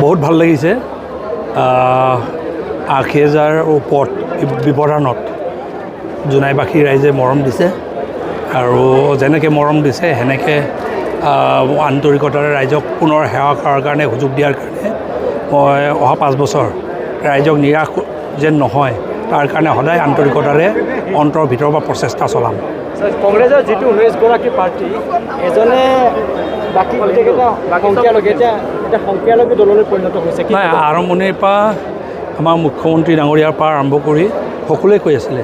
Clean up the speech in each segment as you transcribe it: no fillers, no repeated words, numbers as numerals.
বহুত ভাল লাগিছে ৮০,০০০ ওপৰত ব্যৱধানত জোনাইবাসী ৰাইজে মৰম দিছে আৰু যেনেকৈ মৰম দিছে সেনেকৈ আন্তৰিকতাৰে ৰাইজক পুনৰ সেৱা কৰাৰ কাৰণে সুযোগ দিয়াৰ কাৰণে মই অহা 5 বছৰ ৰাইজক নিৰাশ যেন নহয় তাৰ কাৰণে সদায় আন্তৰিকতাৰে অন্তৰ ভিতৰৰ পৰা প্ৰচেষ্টা চলাম। কংগ্ৰেছৰ যিটো 19গৰাকী প্ৰাৰ্থী এজনে বাকী গোটেইকেইটা সংখ্যালঘু এতিয়া সংখ্যালঘু দললৈ পৰিণত হৈছে। নাই, আৰম্ভণিৰ পৰা আমাৰ মুখ্যমন্ত্ৰী ডাঙৰীয়াৰ পৰা আৰম্ভ কৰি সকলোৱে কৈ আছিলে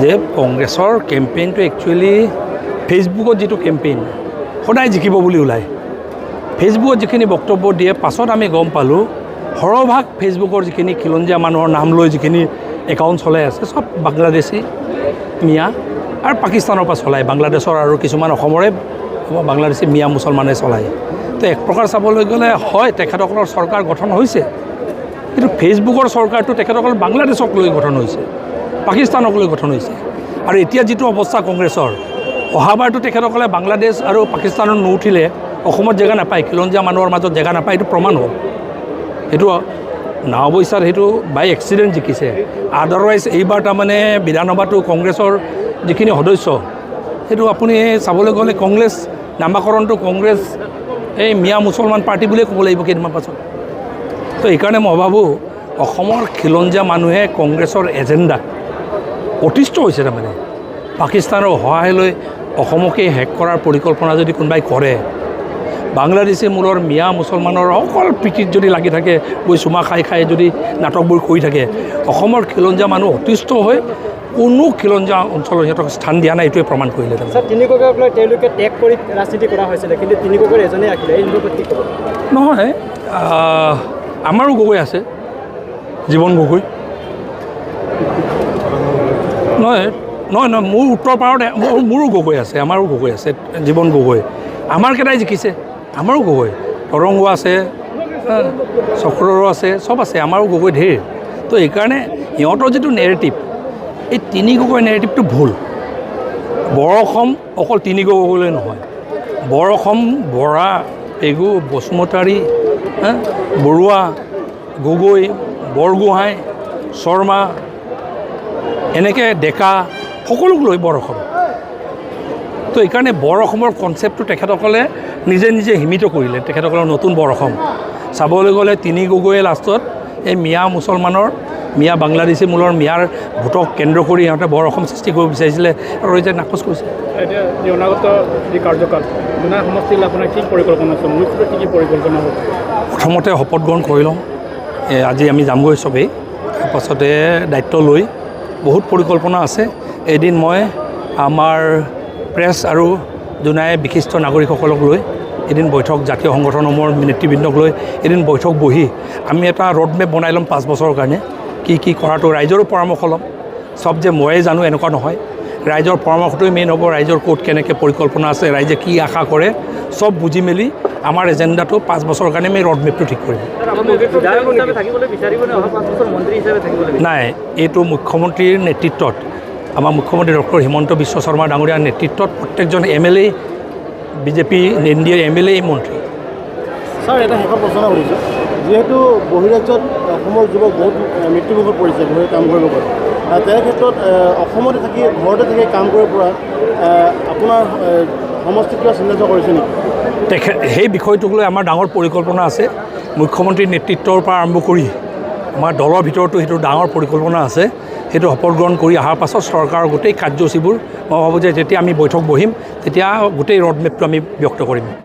যে কংগ্ৰেছৰ কেম্পেইনটো একচুৱেলি ফেচবুকত যিটো কেম্পেইন সদায় জিকিব বুলি ওলায়। ফেচবুকত যিখিনি বক্তব্য দিয়ে পাছত আমি গম পালোঁ সৰহভাগ ফেচবুকৰ যিখিনি খিলঞ্জীয়া মানুহৰ নাম লৈ যিখিনি একাউণ্ট চলাই আছে চব বাংলাদেশী মিয়া আৰু পাকিস্তানৰ পৰা চলায়, বাংলাদেশৰ আৰু কিছুমান অসমৰে বাংলাদেশী মিয়া মুছলমানে চলায়। তো এক প্ৰকাৰ চাবলৈ গ'লে হয় তেখেতসকলৰ চৰকাৰ গঠন হৈছে, কিন্তু ফেচবুকৰ চৰকাৰটো তেখেতসকল বাংলাদেশক লৈ গঠন হৈছে, পাকিস্তানক লৈ গঠন হৈছে। আৰু এতিয়া যিটো অৱস্থা কংগ্ৰেছৰ, অহাবাৰতো তেখেতসকলে বাংলাদেশ আৰু পাকিস্তানত নুঠিলে অসমত জেগা নাপায়, খিলঞ্জীয়া মানুহৰ মাজত জেগা নাপায়, এইটো প্ৰমাণ হ'ল। সেইটো অৱস্থাত সেইটো বাই এক্সিডেণ্ট জিকিছে। আদাৰৱাইজ এইবাৰ তাৰমানে বিধানসভাটো কংগ্ৰেছৰ যিখিনি সদস্য সেইটো আপুনি চাবলৈ গ'লে কংগ্ৰেছ নামাকৰণটো কংগ্ৰেছ এই মিয়া মুছলমান পাৰ্টি বুলিয়ে ক'ব লাগিব কেইদিনমান পাছত। তো এইকাৰণে মই ভাবোঁ অসমৰ খিলঞ্জীয়া মানুহে কংগ্ৰেছৰ এজেণ্ডাত অতিষ্ঠ হৈছে। তাৰমানে পাকিস্তানৰ সহায় লৈ অসমকে হেক কৰাৰ পৰিকল্পনা যদি কোনোবাই কৰে, বাংলাদেশী মূলৰ মিয়া মুছলমানৰ অকল প্ৰীতিত যদি লাগি থাকে, গৈ চুমা খাই খাই যদি নাটকবোৰ কৰি থাকে, অসমৰ খিলঞ্জীয়া মানুহ অতিষ্ঠ হৈ কোনো খিলঞ্জীয়া অঞ্চলত সিহঁতক স্থান দিয়া নাই, এইটোৱে প্ৰমাণ কৰিলে। তিনিগৰাকীক লৈ তেওঁলোকে ত্যাগ কৰি ৰাজনীতি কৰা হৈছিলে, কিন্তু তিনিগৰাকীৰ এজনেই আছিলে, এই কি ক'ব? নহয়, আমাৰো গগৈ আছে, জীৱন গগৈ। নহয় নহয় নহয় মোৰ উত্তৰ পাৰত মোৰো গগৈ আছে, আমাৰো গগৈ আছে, জীৱন গগৈ। আমাৰ কেইটাই জিকিছে, আমাৰো গগৈ। তৰংগো আছে, চক্ৰৰো আছে, চব আছে, আমাৰো গগৈ ঢেৰ। তো এইকাৰণে সিহঁতৰ যিটো নেৰেটিভ, এই তিনি গগৈ নেৰেটিভটো ভুল। বৰ অসম অকল তিনি গগৈলৈ নহয়, বৰ অসম, বৰা, পেগু, বসুমতাৰী, বৰুৱা, গগৈ, বৰগোহাঁই, শৰ্মা, এনেকৈ ডেকা সকলোক লৈ বৰ অসম। তো এইকাৰণে বৰ অসমৰ কনচেপ্টটো তেখেতসকলে নিজে নিজে সীমিত কৰিলে, তেখেতসকলৰ নতুন বৰ অসম। চাবলৈ গ'লে তিনি গগৈয়ে লাষ্টত এই মিয়া মুছলমানৰ, মিয়া বাংলাদেশী মূলৰ মিয়াৰ ভোটক কেন্দ্ৰ কৰি সিহঁতে বৰ অসম সৃষ্টি কৰিব বিচাৰিছিলে আৰু এতিয়া নাকচ কৰিছে। এতিয়া অনাগত যি কাৰ্যকাল জোনাই সমষ্টিলৈ আপোনাৰ কি পৰিকল্পনা আছে, মোৰ কি কি পৰিকল্পনা হ'ব? প্ৰথমতে শপত গ্ৰহণ কৰি লওঁ, আজি আমি যামগৈ চবেই, তাৰপাছতে দায়িত্ব লৈ বহুত পৰিকল্পনা আছে। এদিন মই আমাৰ প্ৰেছ আৰু জোনাই বিশিষ্ট নাগৰিকসকলক লৈ এদিন বৈঠক, জাতীয় সংগঠনসমূহৰ নেতৃবৃন্দক লৈ এদিন বৈঠক বহি আমি এটা ৰোডমেপ বনাই ল'ম 5 বছৰৰ কাৰণে, কি কৰাটো ৰাইজৰো পৰামৰ্শ ল'ম। চব যে ময়ে জানো এনেকুৱা নহয়, ৰাইজৰ পৰামৰ্শটোৱে মেইন হ'ব। ৰাইজৰ ক'ত কেনেকৈ পৰিকল্পনা আছে, ৰাইজে কি আশা কৰে, চব বুজি মেলি আমাৰ এজেণ্ডাটো 5 বছৰৰ কাৰণে আমি ৰোডমেপটো ঠিক কৰিম। নাই, এইটো মুখ্যমন্ত্ৰীৰ নেতৃত্বত, আমাৰ মুখ্যমন্ত্ৰী ডক্টৰ হিমন্ত বিশ্ব শৰ্মা ডাঙৰীয়াৰ নেতৃত্বত প্ৰত্যেকজন MLA, বিজেপি এনডিএৰ MLA মন্ত্ৰী। ছাৰ, এটা শেষৰ প্ৰশ্ন সুধিছোঁ, যিহেতু বহিৰাজ্যত অসমৰ যুৱক বহুত মৃত্যুমুখত পৰিছে ঘৰতে কাম কৰিব পৰা, তেনে ক্ষেত্ৰত অসমতে থাকি ঘৰতে থাকি কাম কৰিব পৰা আপোনাৰ সমষ্টিত কিবা চিন্তা কৰিছে নেকি? সেই বিষয়টোক লৈ আমাৰ ডাঙৰ পৰিকল্পনা আছে। মুখ্যমন্ত্ৰীৰ নেতৃত্বৰ পৰা আৰম্ভ কৰি আমাৰ দলৰ ভিতৰতো সেইটো ডাঙৰ পৰিকল্পনা আছে। সেইটো শপত গ্ৰহণ কৰি অহাৰ পাছত চৰকাৰৰ গোটেই কাৰ্যসূচীবোৰ মই ভাবোঁ যে যেতিয়া আমি বৈঠক বহিম তেতিয়া গোটেই ৰোডমেপটো আমি ব্যক্ত কৰিম।